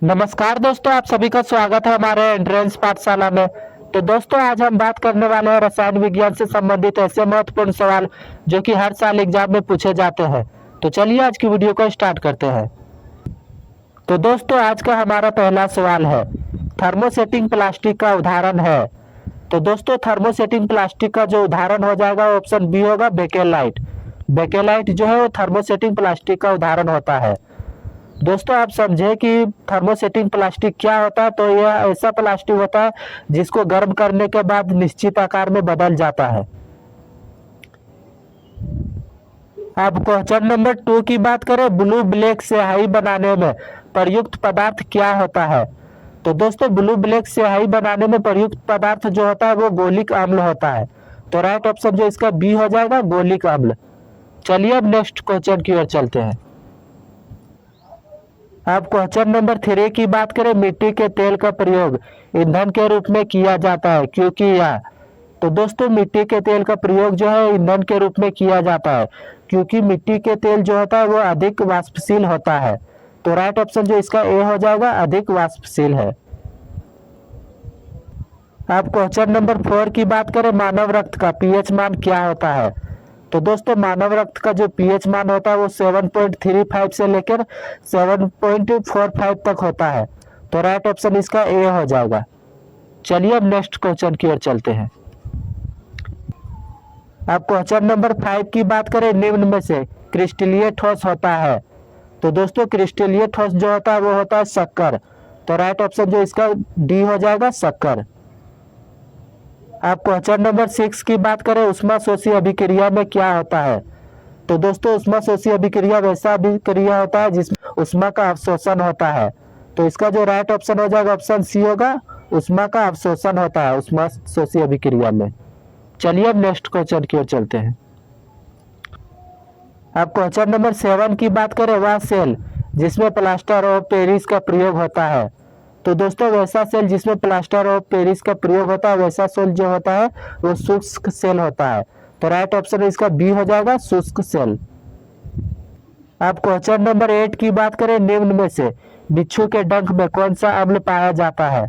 नमस्कार दोस्तों, आप सभी का स्वागत है हमारे एंट्रेंस पाठशाला में। तो दोस्तों, आज हम बात करने वाले हैं रसायन विज्ञान से संबंधित ऐसे महत्वपूर्ण सवाल जो कि हर साल एग्जाम में पूछे जाते हैं। तो चलिए आज की वीडियो को स्टार्ट करते हैं। तो दोस्तों, आज का हमारा पहला सवाल है, थर्मोसेटिंग प्लास्टिक का उदाहरण है। तो दोस्तों, थर्मोसेटिंग प्लास्टिक का जो उदाहरण हो जाएगा ऑप्शन बी होगा, बेकेलाइट। बेकेलाइट जो है वो थर्मोसेटिंग प्लास्टिक का उदाहरण होता है। दोस्तों, आप समझे कि थर्मोसेटिंग प्लास्टिक क्या होता है। तो यह ऐसा प्लास्टिक होता है जिसको गर्म करने के बाद निश्चित आकार में बदल जाता है। अब क्वेश्चन नंबर 2 की बात करें, ब्लू ब्लैक स्याही बनाने में प्रयुक्त पदार्थ क्या होता है। तो दोस्तों, ब्लू ब्लैक स्याही बनाने में प्रयुक्त पदार्थ जो होता है वो गोलिक अम्ल होता है। तो राइट ऑप्शन जो इसका बी हो जाएगा, गोलिक अम्ल। चलिए अब नेक्स्ट क्वेश्चन की ओर चलते हैं। अब क्वेश्चन नंबर 3 की बात करें, मिट्टी के तेल का प्रयोग ईंधन के रूप में किया जाता है क्योंकि यह। तो दोस्तों, मिट्टी के तेल का प्रयोग जो है ईंधन के रूप में किया जाता है क्योंकि मिट्टी के तेल जो होता है वो अधिक वाष्पशील होता है। तो राइट ऑप्शन जो इसका ए हो जाएगा, अधिक वाष्पशील है। अब क्वेश्चन नंबर 4 की बात करें, मानव रक्त का पीएच मान क्या होता है। तो दोस्तों, मानव रक्त का जो पीएच मान होता है वो 7.35 से लेकर 7.45 तक होता है। तो राइट ऑप्शन इसका ए हो जाएगा। चलिए अब नेक्स्ट क्वेश्चन की ओर चलते हैं। अब क्वेश्चन नंबर 5 की बात करें, निम्न में से क्रिस्टलीय ठोस होता है। तो दोस्तों, क्रिस्टलीय ठोस जो होता है वो होता है शक्कर। तो राइट ऑप्शन जो इसका डी हो जाएगा, शक्कर। अब क्वेश्चन नंबर 6 की बात करें, ऊष्माशोषी अभिक्रिया में क्या होता है। तो दोस्तों, ऊष्माशोषी अभिक्रिया वैसा अभिक्रिया होता है जिसमें ऊष्मा का अवशोषण होता है। तो इसका जो राइट ऑप्शन हो जाएगा, ऑप्शन सी होगा, ऊष्मा का अवशोषण होता है ऊष्माशोषी अभिक्रिया में। चलिए अब नेक्स्ट क्वेश्चन की ओर चलते हैं। अब क्वेश्चन नंबर 7 की बात करें, वह सेल जिसमें प्लास्टर ऑफ पेरिस का प्रयोग होता है। तो दोस्तों, वैसा सेल जिसमें प्लास्टर ऑफ पेरिस का प्रयोग होता है वैसा सेल जो होता है वो शुष्क सेल होता है। तो राइट ऑप्शन इसका बी हो जाएगा, शुष्क सेल। अब क्वेश्चन नंबर 8 की बात करें, निम्न में से बिच्छू के डंक में कौन सा अम्ल पाया जाता है।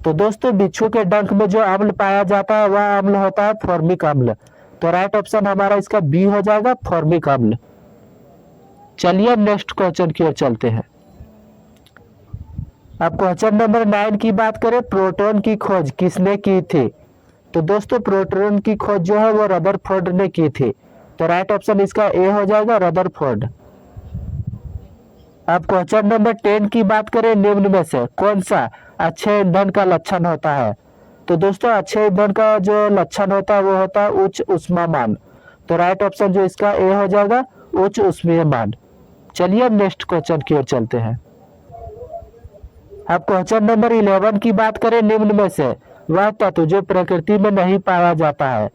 तो दोस्तों, बिच्छू के डंक में जो अम्ल पाया जाता है वह अम्ल होता है फॉर्मिक अम्ल। तो राइट ऑप्शन हमारा इसका बी हो जाएगा, फॉर्मिक अम्ल। चलिए अब नेक्स्ट क्वेश्चन की ओर चलते हैं। अब क्वेश्चन नंबर 9 की बात करें, प्रोटॉन की खोज किसने की थी। तो दोस्तों, प्रोटॉन की खोज जो है वो रदरफोर्ड ने की थी। तो राइट ऑप्शन इसका ए हो जाएगा, रदरफोर्ड। अब क्वेश्चन नंबर 10 की बात करें, निम्न में से कौन सा अच्छे ईंधन का लक्षण होता है। तो दोस्तों, अच्छे ईंधन का जो लक्षण होता है वो होता है उच्च ऊष्मामान। तो राइट ऑप्शन जो इसका ए हो जाएगा, उच्च ऊष्मीय मान। चलिए अब नेक्स्ट क्वेश्चन की ओर चलते हैं। अब क्वेश्चन नंबर 11 की बात करें, निम्न में से वह तत्व जो प्रकृति में नहीं पाया जाता है।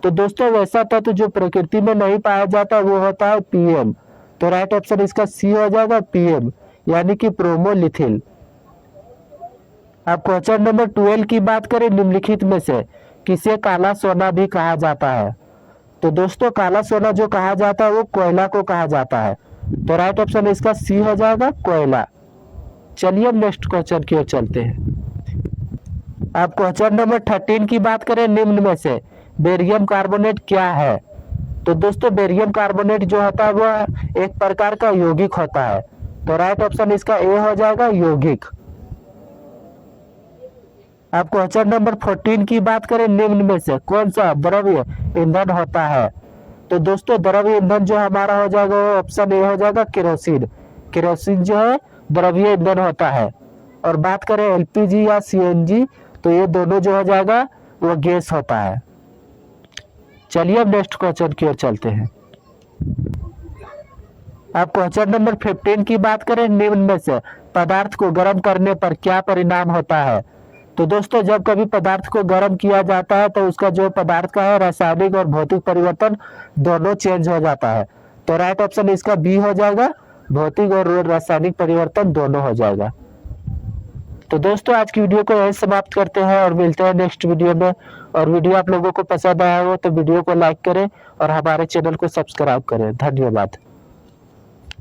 तो दोस्तों, वैसा तत्व जो प्रकृति में नहीं पाया जाता वो होता है पीएम। तो राइट ऑप्शन इसका सी हो जाएगा, पीएम, यानी कि प्रोमोलिथिल। अब क्वेश्चन नंबर 12 की बात करें, निम्नलिखित में से किसे काला सोना भी कहा जाता है। तो दोस्तों, काला सोना जो कहा जाता है वो कोयला को कहा जाता है। तो राइट ऑप्शन इसका सी हो जाएगा, कोयला। चलिए अब नेक्स्ट क्वेश्चन की ओर चलते हैं। अब क्वेश्चन नंबर 13 की बात करें, निम्न में से बेरियम कार्बोनेट क्या है। तो दोस्तों, बेरियम कार्बोनेट जो होता है वो एक प्रकार का यौगिक होता है। तो राइट ऑप्शन इसका ए हो जाएगा, यौगिक। अब क्वेश्चन नंबर 14 की बात करें, निम्न में से कौन सा द्रव्य ईंधन होता है। तो दोस्तों, द्रव्य ईंधन जो हमारा हो जाएगा वो ऑप्शन ए हो जाएगा, केरोसिन। केरोसिन जो है द्रव्य ईंधन होता है। और बात करें एलपीजी या सीएनजी, तो ये दोनों जो हो जाएगा वो गैस होता है। चलिए अब नेक्स्ट क्वेश्चन की ओर चलते हैं। अब क्वेश्चन नंबर 15 की बात करें, निम्न में से पदार्थ को गर्म करने पर क्या परिणाम होता है। तो दोस्तों, जब कभी पदार्थ को गर्म किया जाता है तो उसका जो पदार्थ का है रासायनिक और भौतिक परिवर्तन दोनों चेंज हो जाता है। तो राइट ऑप्शन इसका बी हो जाएगा, भौतिक और रासायनिक परिवर्तन दोनों हो जाएगा। तो दोस्तों, आज की वीडियो को यहीं समाप्त करते हैं और मिलते हैं नेक्स्ट वीडियो में। और वीडियो आप लोगों को पसंद आया हो तो वीडियो को लाइक करें और हमारे चैनल को सब्सक्राइब करें। धन्यवाद।